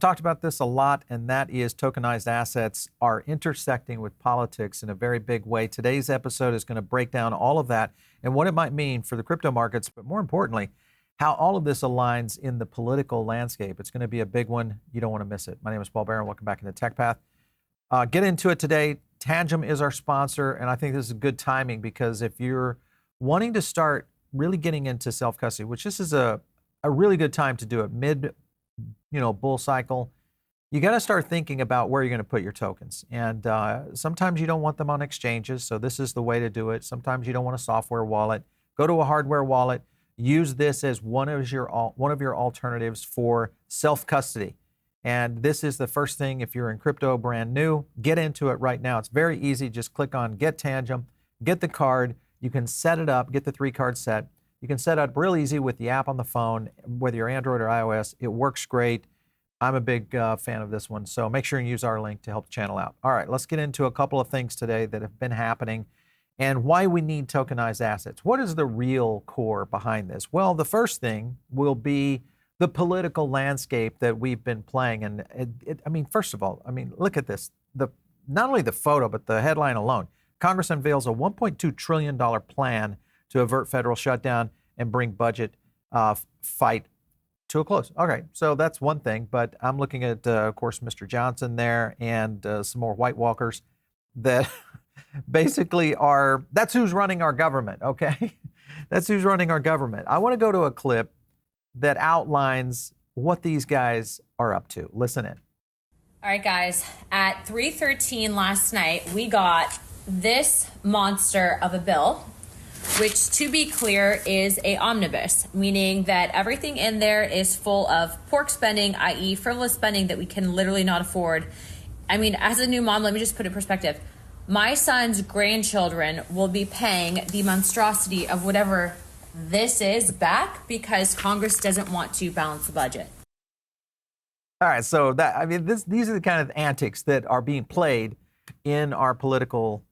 talked about this a lot, and that is tokenized assets are intersecting with politics in a very big way. Today's episode is going to break down all of that and what it might mean for the crypto markets, but more importantly, how all of this aligns in the political landscape. It's going to be a big one. You don't want to miss it. My name is Paul Barron. Welcome back into Tech Path. Get into it today. Tangem is our sponsor, and I think this is good timing because if you're wanting to start really getting into self-custody, which this is a really good time to do it, mid bull cycle, you got to start thinking about where you're going to put your tokens. And sometimes you don't want them on exchanges, so this is the way to do it. Sometimes you don't want a software wallet. Go to a hardware wallet. Use this as one of your alternatives for self-custody. And this is the first thing, if you're in crypto brand new, get into it right now. It's very easy. Just click on Get Tangem, get the card. You can set it up, get the 3-card set. You can set it up real easy with the app on the phone, whether you're Android or iOS. It works great. I'm a big fan of this one, so make sure you use our link to help the channel out. All right, let's get into a couple of things today that have been happening and why we need tokenized assets. What is the real core behind this? Well, the first thing will be the political landscape that we've been playing. And first of all, look at this. Not only the photo, but the headline alone. Congress unveils a $1.2 trillion plan to avert federal shutdown and bring budget fight to a close. Okay, so that's one thing, but I'm looking at, of course, Mr. Johnson there and some more White Walkers that basically that's who's running our government, okay? That's who's running our government. I want to go to a clip that outlines what these guys are up to. Listen in. All right, guys, at 3:13 last night, we got this monster of a bill, which, to be clear, is a omnibus, meaning that everything in there is full of pork spending, i.e. frivolous spending that we can literally not afford. As a new mom, let me just put it in perspective. My son's grandchildren will be paying the monstrosity of whatever this is back because Congress doesn't want to balance the budget. All right, so these are the kind of antics that are being played in our political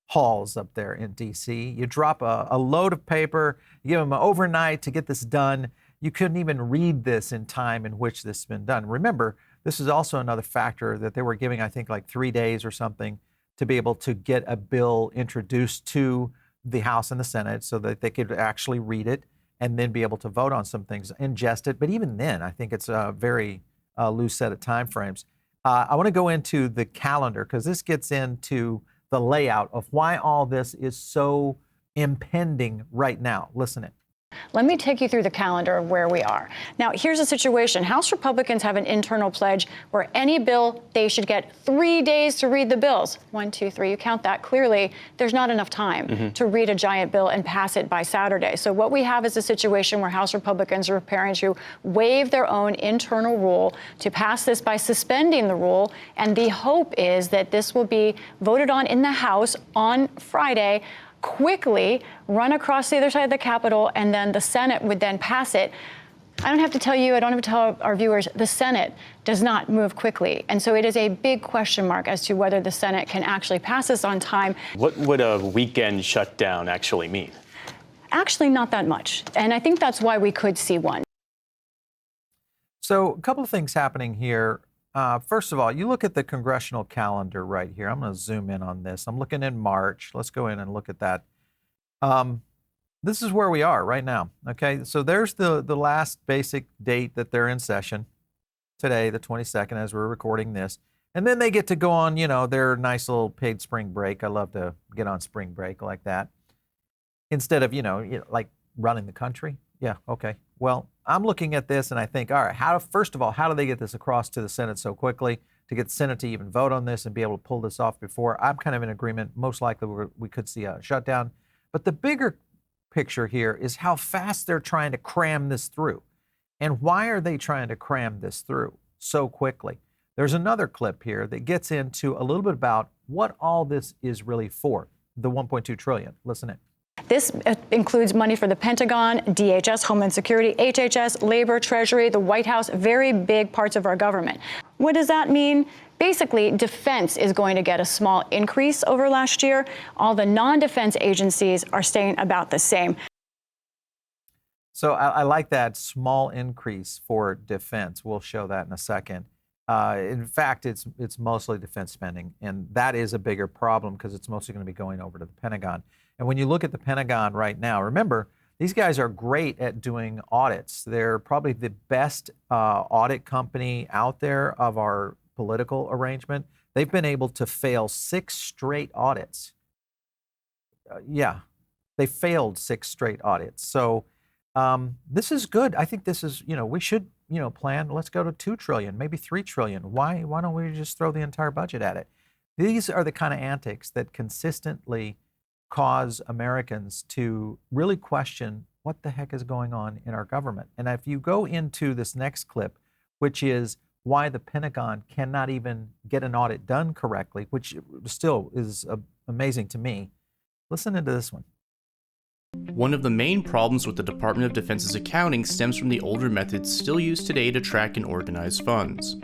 halls up there in D.C. You drop a load of paper, you give them overnight to get this done. You couldn't even read this in time in which this has been done. Remember, this is also another factor that they were giving, I think, like 3 days or something to be able to get a bill introduced to the House and the Senate so that they could actually read it and then be able to vote on some things, ingest it. But even then, I think it's a very loose set of timeframes. I want to go into the calendar because this gets into the layout of why all this is so impending right now. Listen in. Let me take you through the calendar of where we are. Now, here's the situation. House Republicans have an internal pledge where any bill, they should get 3 days to read the bills. 1, 2, 3, you count that. Clearly, there's not enough time to read a giant bill and pass it by Saturday. So what we have is a situation where House Republicans are preparing to waive their own internal rule to pass this by suspending the rule. And the hope is that this will be voted on in the House on Friday, quickly run across the other side of the Capitol, and then the Senate would then pass it. I don't have to tell you, I don't have to tell our viewers, the Senate does not move quickly. And so it is a big question mark as to whether the Senate can actually pass this on time. What would a weekend shutdown actually mean? Actually, not that much. And I think that's why we could see one. So a couple of things happening here. First of all, you look at the congressional calendar right here. I'm going to zoom in on this. I'm looking in March. Let's go in and look at that. This is where we are right now. Okay, so there's the last basic date that they're in session today, the 22nd, as we're recording this. And then they get to go on, their nice little paid spring break. I love to get on spring break like that. Instead of, like running the country. Yeah, okay. Well, I'm looking at this and I think, all right, first of all, how do they get this across to the Senate so quickly to get the Senate to even vote on this and be able to pull this off before? I'm kind of in agreement. Most likely we could see a shutdown. But the bigger picture here is how fast they're trying to cram this through. And why are they trying to cram this through so quickly? There's another clip here that gets into a little bit about what all this is really for, the $1.2 trillion. Listen in. This includes money for the Pentagon, DHS, Homeland Security, HHS, Labor, Treasury, the White House, very big parts of our government. What does that mean? Basically, defense is going to get a small increase over last year. All the non-defense agencies are staying about the same. So I like that small increase for defense. We'll show that in a second. In fact, it's mostly defense spending, and that is a bigger problem because it's mostly going to be going over to the Pentagon. And when you look at the Pentagon right now, remember, these guys are great at doing audits. They're probably the best audit company out there of our political arrangement. They've been able to fail 6 straight audits. They failed 6 straight audits. So this is good. I think this is, we should, plan, let's go to 2 trillion, maybe 3 trillion. Why don't we just throw the entire budget at it? These are the kind of antics that consistently cause Americans to really question what the heck is going on in our government. And if you go into this next clip, which is why the Pentagon cannot even get an audit done correctly, which still is amazing to me. Listen into this one. One of the main problems with the Department of Defense's accounting stems from the older methods still used today to track and organize funds.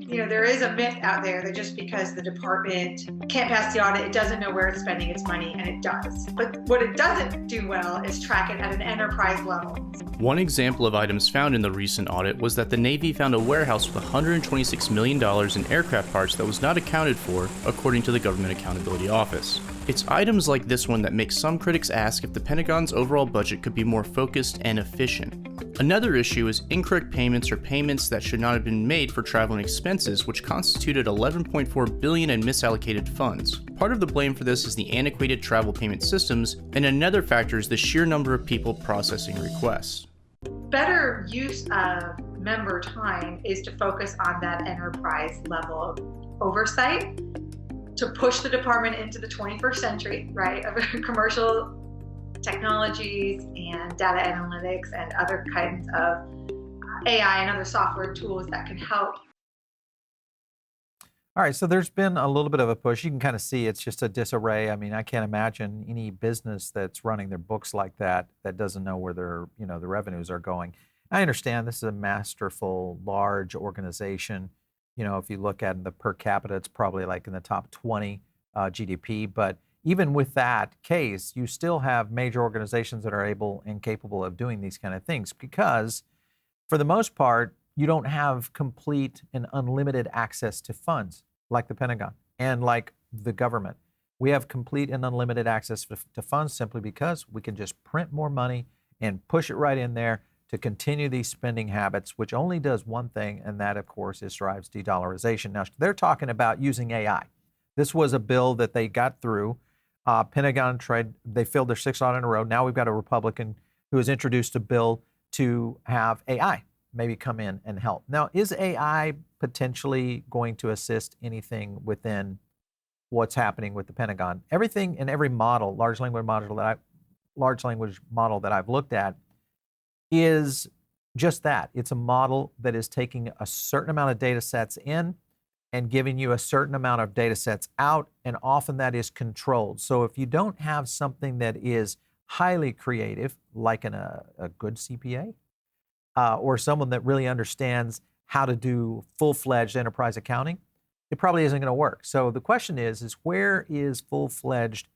There is a myth out there that just because the department can't pass the audit, it doesn't know where it's spending its money, and it does. But what it doesn't do well is track it at an enterprise level. One example of items found in the recent audit was that the Navy found a warehouse with $126 million in aircraft parts that was not accounted for, according to the Government Accountability Office. It's items like this one that make some critics ask if the Pentagon's overall budget could be more focused and efficient. Another issue is incorrect payments or payments that should not have been made for travel and expenses, which constituted $11.4 billion in misallocated funds. Part of the blame for this is the antiquated travel payment systems, and another factor is the sheer number of people processing requests. Better use of member time is to focus on that enterprise level oversight, to push the department into the 21st century, right, of commercial technologies and data analytics and other kinds of AI and other software tools that can help. All right, so there's been a little bit of a push. You can kind of see it's just a disarray. I mean, I can't imagine any business that's running their books like that doesn't know where their, the revenues are going. I understand this is a masterful, large organization. If you look at the per capita, it's probably like in the top 20 GDP. But even with that case, you still have major organizations that are able and capable of doing these kind of things because, for the most part, you don't have complete and unlimited access to funds like the Pentagon and like the government. We have complete and unlimited access to funds simply because we can just print more money and push it right in there to continue these spending habits, which only does one thing, and that, of course, is drives de-dollarization. Now, they're talking about using AI. This was a bill that they got through. Pentagon they failed their 6th audit in a row. Now we've got a Republican who has introduced a bill to have AI maybe come in and help. Now, is AI potentially going to assist anything within what's happening with the Pentagon? Everything in every model, large language model that I've looked at, is just that. It's a model that is taking a certain amount of data sets in and giving you a certain amount of data sets out, and often that is controlled. So if you don't have something that is highly creative, like a good CPA, or someone that really understands how to do full-fledged enterprise accounting, it probably isn't going to work. So the question is where is full-fledged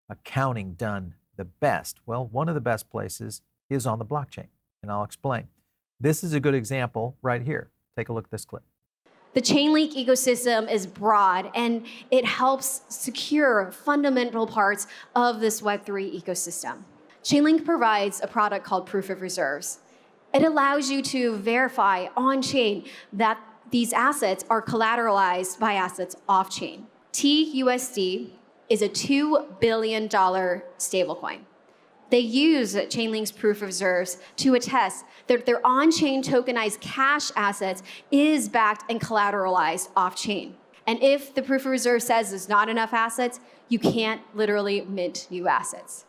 accounting done the best? Well, one of the best places is on the blockchain, and I'll explain. This is a good example right here. Take a look at this clip. The Chainlink ecosystem is broad, and it helps secure fundamental parts of this Web3 ecosystem. Chainlink provides a product called Proof of Reserves. It allows you to verify on-chain that these assets are collateralized by assets off-chain. TUSD is a $2 billion stablecoin. They use Chainlink's Proof of Reserves to attest that their on-chain tokenized cash assets is backed and collateralized off-chain. And if the Proof of Reserve says there's not enough assets, you can't literally mint new assets.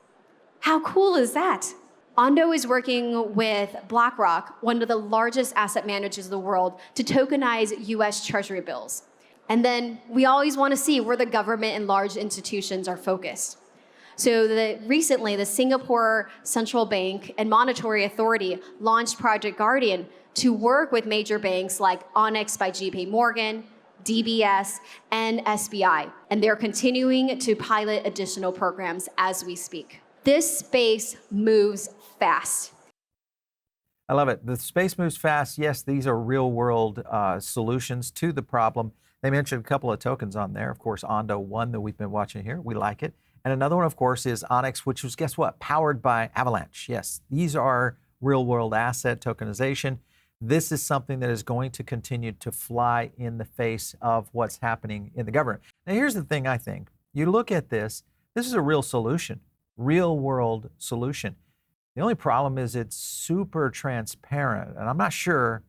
How cool is that? Ondo is working with BlackRock, one of the largest asset managers in the world, to tokenize US Treasury bills. And then we always want to see where the government and large institutions are focused. So recently, the Singapore Central Bank and Monetary Authority launched Project Guardian to work with major banks like Onyx by JP Morgan, DBS, and SBI. And they're continuing to pilot additional programs as we speak. This space moves fast. I love it. The space moves fast. Yes, these are real world solutions to the problem. They mentioned a couple of tokens on there. Of course, Ondo, one that we've been watching here. We like it. And another one, of course, is Onyx, which was, guess what? Powered by Avalanche. Yes, these are real world asset tokenization. This is something that is going to continue to fly in the face of what's happening in the government. Now, here's the thing I think. You look at this, this is a real solution, real world solution. The only problem is it's super transparent. And I'm not sure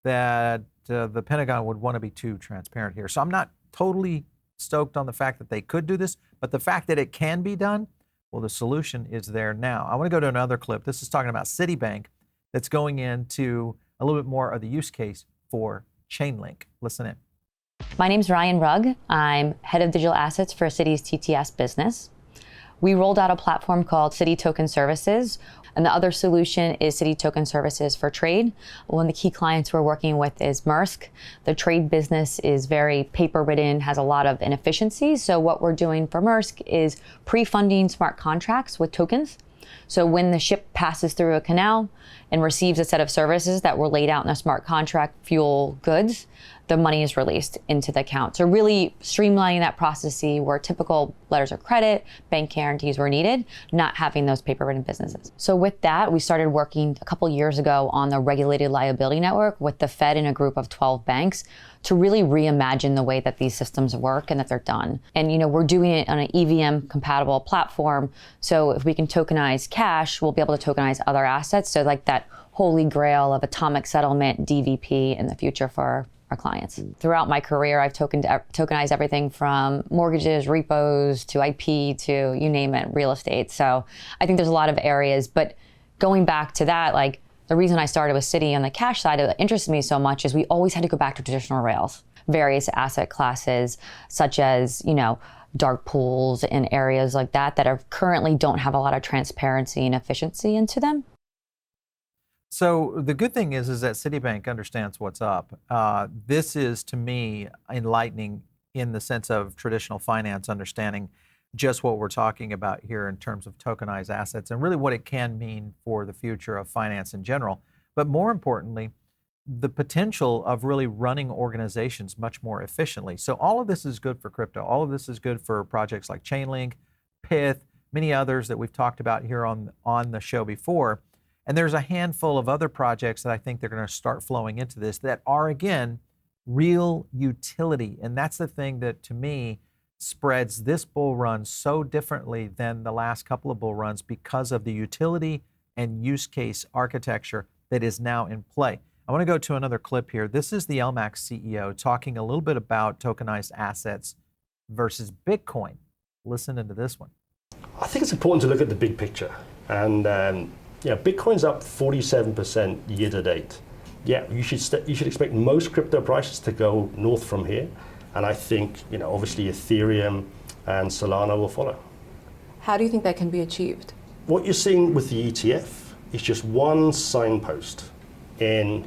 that the Pentagon would want to be too transparent here. So I'm not totally stoked on the fact that they could do this, but the fact that it can be done, well, the solution is there now. I want to go to another clip. This is talking about Citi Bank that's going into a little bit more of the use case for Chainlink. Listen in. My name's Ryan Rugg. I'm head of digital assets for Citi's TTS business. We rolled out a platform called Citi Token Services, and the other solution is Citi Token Services for Trade. One of the key clients we're working with is Maersk. The trade business is very paper-ridden, has a lot of inefficiencies. So what we're doing for Maersk is pre-funding smart contracts with tokens. So when the ship passes through a canal and receives a set of services that were laid out in a smart contract, fuel, goods, the money is released into the account. So really streamlining that process where typical letters of credit, bank guarantees were needed, not having those paper-ridden businesses. So with that, we started working a couple years ago on the regulated liability network with the Fed and a group of 12 banks to really reimagine the way that these systems work and that they're done. And we're doing it on an EVM compatible platform. So if we can tokenize cash, we'll be able to tokenize other assets. So like that holy grail of atomic settlement, DVP in the future for our clients. Throughout my career, I've tokenized everything from mortgages, repos, to IP, to you name it, real estate. So I think there's a lot of areas, but going back to that, like the reason I started with Citi on the cash side that interested me so much is we always had to go back to traditional rails, various asset classes, such as, dark pools and areas like that are currently don't have a lot of transparency and efficiency into them. So the good thing is that Citibank understands what's up. This is, to me, enlightening in the sense of traditional finance, understanding just what we're talking about here in terms of tokenized assets and really what it can mean for the future of finance in general. But more importantly, the potential of really running organizations much more efficiently. So all of this is good for crypto. All of this is good for projects like Chainlink, PYTH, many others that we've talked about here on the show before. And there's a handful of other projects that I think they're going to start flowing into this that are, again, real utility. And that's the thing that, to me, spreads this bull run so differently than the last couple of bull runs because of the utility and use case architecture that is now in play. I want to go to another clip here. This is the LMAX CEO talking a little bit about tokenized assets versus Bitcoin. Listen into this one. I think it's important to look at the big picture. And Bitcoin's up 47% year to date. Yeah, you should expect most crypto prices to go north from here. And I think, obviously Ethereum and Solana will follow. How do you think that can be achieved? What you're seeing with the ETF is just one signpost in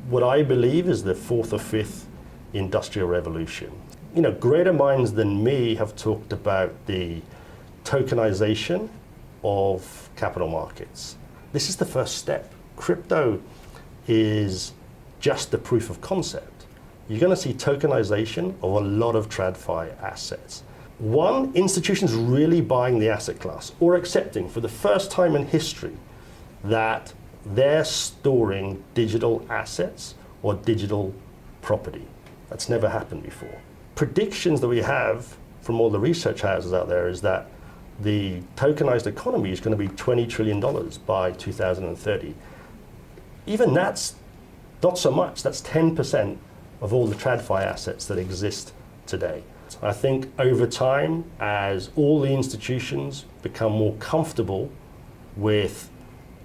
what I believe is the fourth or fifth industrial revolution. Greater minds than me have talked about the tokenization of capital markets. This is the first step. Crypto is just the proof of concept. You're going to see tokenization of a lot of TradFi assets. One, institutions really buying the asset class or accepting for the first time in history that they're storing digital assets or digital property. That's never happened before. Predictions that we have from all the research houses out there is that the tokenized economy is going to be $20 trillion by 2030. Even that's not so much. That's 10% of all the TradFi assets that exist today. I think over time, as all the institutions become more comfortable with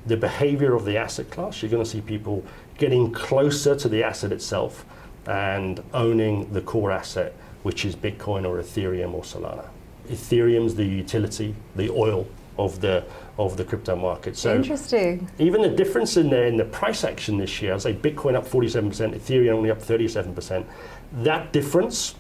the behavior of the asset class, you're going to see people getting closer to the asset itself and owning the core asset, which is Bitcoin or Ethereum or Solana. Ethereum's the utility, the oil of the crypto market. So interesting. Even the difference in the price action this year, I'd say Bitcoin up 47%, Ethereum only up 37%. That difference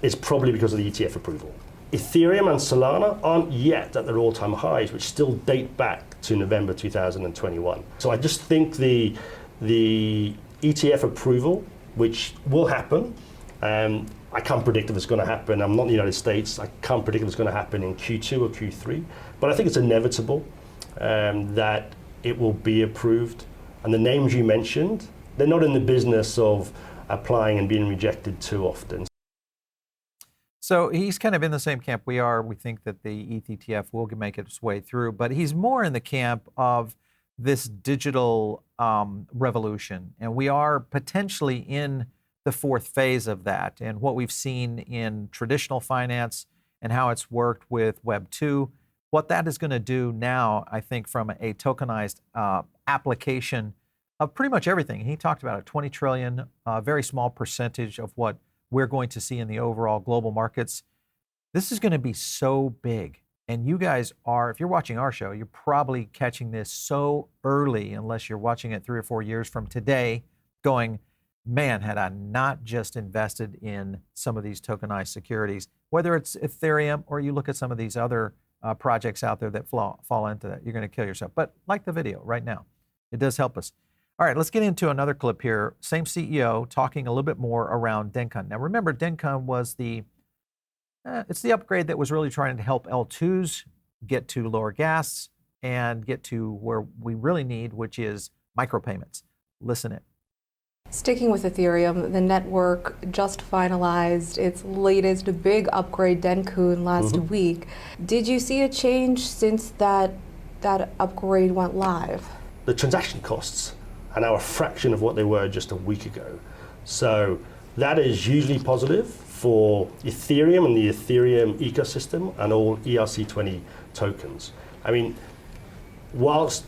is probably because of the ETF approval. Ethereum and Solana aren't yet at their all-time highs, which still date back to November 2021. So I just think the ETF approval, which will happen, I can't predict if it's going to happen. I'm not in the United States. I can't predict if it's going to happen in Q2 or Q3. But I think it's inevitable that it will be approved. And the names you mentioned, they're not in the business of applying and being rejected too often. So he's kind of in the same camp we are. We think that the ETH ETF will make its way through, but he's more in the camp of this digital revolution. And we are potentially in the fourth phase of that. And what we've seen in traditional finance and how it's worked with Web 2, what that is going to do now, I think, from a tokenized application of pretty much everything. He talked about it, 20 trillion, a very small percentage of what we're going to see in the overall global markets. This is going to be so big. And you guys are, if you're watching our show, you're probably catching this so early, unless you're watching it 3 or 4 years from today, going, man, had I not just invested in some of these tokenized securities, whether it's Ethereum or you look at some of these other projects out there that fall into that, you're going to kill yourself. But like the video right now, it does help us. All right, let's get into another clip here. Same CEO talking a little bit more around Dencun. Now remember, Dencun was it's the upgrade that was really trying to help L2s get to lower gas and get to where we really need, which is micropayments. Listen in. Sticking with Ethereum, the network just finalized its latest big upgrade, Dencun, last week. Did you see a change since that upgrade went live? The transaction costs are now a fraction of what they were just a week ago. So that is hugely positive for Ethereum and the Ethereum ecosystem and all ERC20 tokens. I mean, whilst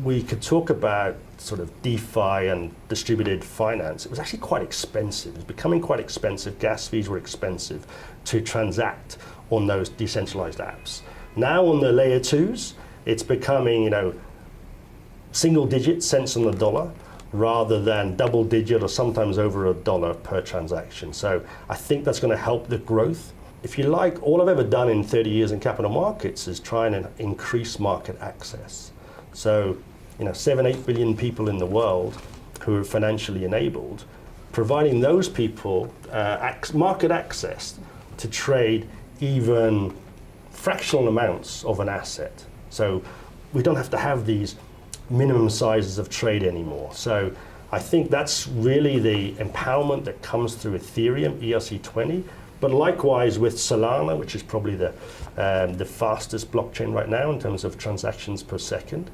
we could talk about sort of DeFi and distributed finance, it was actually quite expensive. It was becoming quite expensive. Gas fees were expensive to transact on those decentralized apps. Now on the layer 2s, it's becoming, single-digit cents on the dollar rather than double-digit or sometimes over $1 per transaction. So I think that's going to help the growth. If you like, all I've ever done in 30 years in capital markets is try and increase market access. So, 7-8 billion people in the world who are financially enabled, providing those people market access to trade even fractional amounts of an asset. So we don't have to have these minimum sizes of trade anymore. So I think that's really the empowerment that comes through Ethereum, ERC20, but likewise with Solana, which is probably the fastest blockchain right now in terms of transactions per second.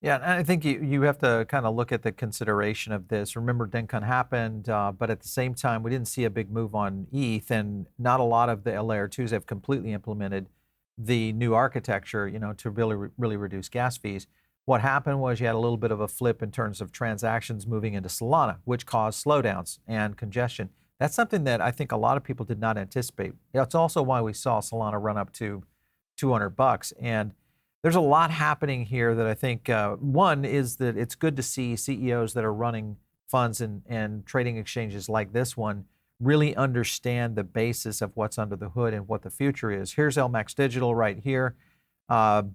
Yeah, and I think you have to kind of look at the consideration of this. Remember, Dencun happened, but at the same time, we didn't see a big move on ETH, and not a lot of the layer 2s have completely implemented the new architecture, to really reduce gas fees. What happened was you had a little bit of a flip in terms of transactions moving into Solana, which caused slowdowns and congestion. That's something that I think a lot of people did not anticipate. That's also why we saw Solana run up to $200. And there's a lot happening here that I think, one is that it's good to see CEOs that are running funds and trading exchanges like this one really understand the basis of what's under the hood and what the future is. Here's LMAX Digital right here,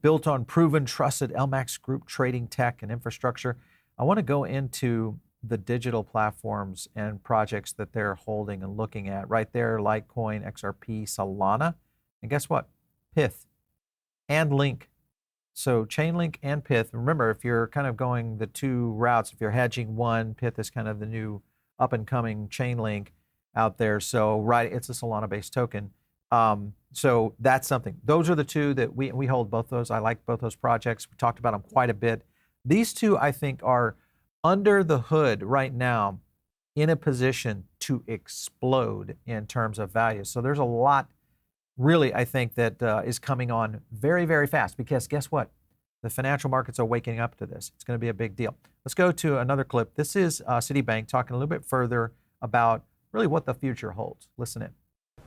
built on proven, trusted LMAX Group trading tech and infrastructure. I want to go into the digital platforms and projects that they're holding and looking at right there, Litecoin, XRP, Solana, and guess what? PYTH and Link. So Chainlink and PYTH. Remember, if you're kind of going the two routes, if you're hedging one, PYTH is kind of the new up-and-coming Chainlink out there. So, right, it's a Solana-based token. So that's something. Those are the two that we hold both those. I like both those projects. We talked about them quite a bit. These two, I think, are under the hood right now in a position to explode in terms of value. So there's a lot, really, I think, that is coming on very, very fast, because guess what? The financial markets are waking up to this. It's going to be a big deal. Let's go to another clip. This is Citi Bank talking a little bit further about really what the future holds. Listen in.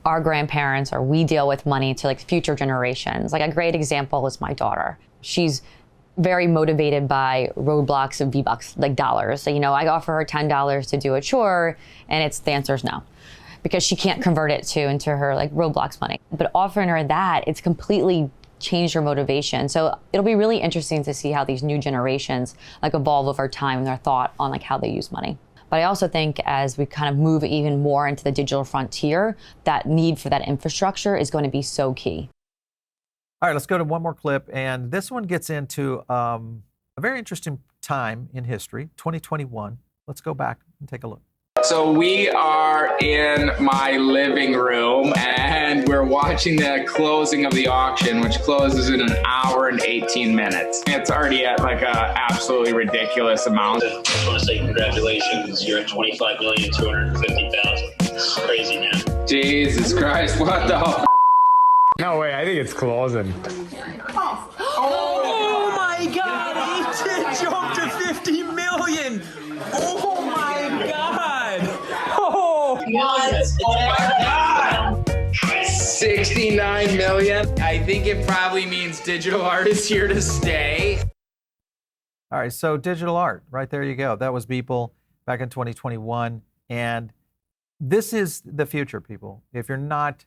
Our grandparents, or we deal with money to future generations. Like a great example is my daughter. She's very motivated by roadblocks and V-Bucks, like dollars. So, I offer her $10 to do a chore, and the answer is no. because she can't convert it into her like Roblox money. But offering her that, it's completely changed her motivation. So it'll be really interesting to see how these new generations like evolve over time and their thought on like how they use money. But I also think as we kind of move even more into the digital frontier, that need for that infrastructure is going to be so key. All right, let's go to one more clip. And this one gets into a very interesting time in history, 2021. Let's go back and take a look. So we are in my living room and we're watching the closing of the auction, which closes in an hour and 18 minutes. It's already at like a absolutely ridiculous amount. I just want to say congratulations. You're at 25,250,000. It's crazy, man. Jesus Christ, what the hell? No way, I think it's closing. Oh my God, it jumped to 50 million. Oh my God. Oh my God. 69 million. I think it probably means digital art is here to stay. All right, so digital art, right there you go. That was Beeple back in 2021. And this is the future, people. If you're not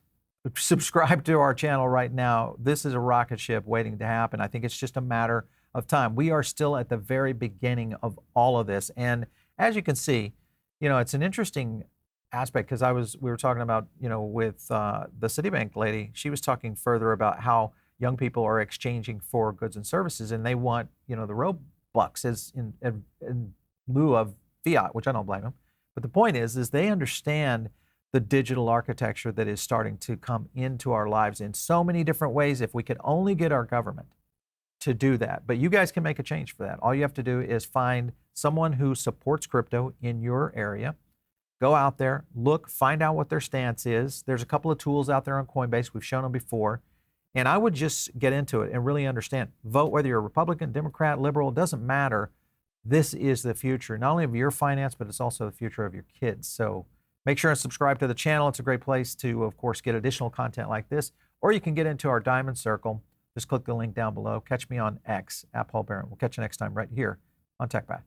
subscribed to our channel right now, this is a rocket ship waiting to happen. I think it's just a matter of time. We are still at the very beginning of all of this. And as you can see, you know, it's an interesting aspect because we were talking about, you know, with the Citi Bank lady, she was talking further about how young people are exchanging for goods and services and they want, you know, the Robux as in lieu of fiat, which I don't blame them. But the point is they understand the digital architecture that is starting to come into our lives in so many different ways if we could only get our government to do that. But you guys can make a change for that. All you have to do is find someone who supports crypto in your area. Go out there, look, find out what their stance is. There's a couple of tools out there on Coinbase. We've shown them before. And I would just get into it and really understand. Vote whether you're a Republican, Democrat, liberal, it doesn't matter. This is the future, not only of your finance, but it's also the future of your kids. So make sure and subscribe to the channel. It's a great place to, of course, get additional content like this. Or you can get into our Diamond Circle. Just click the link down below. Catch me on X, @PaulBaron. We'll catch you next time right here on TechPath.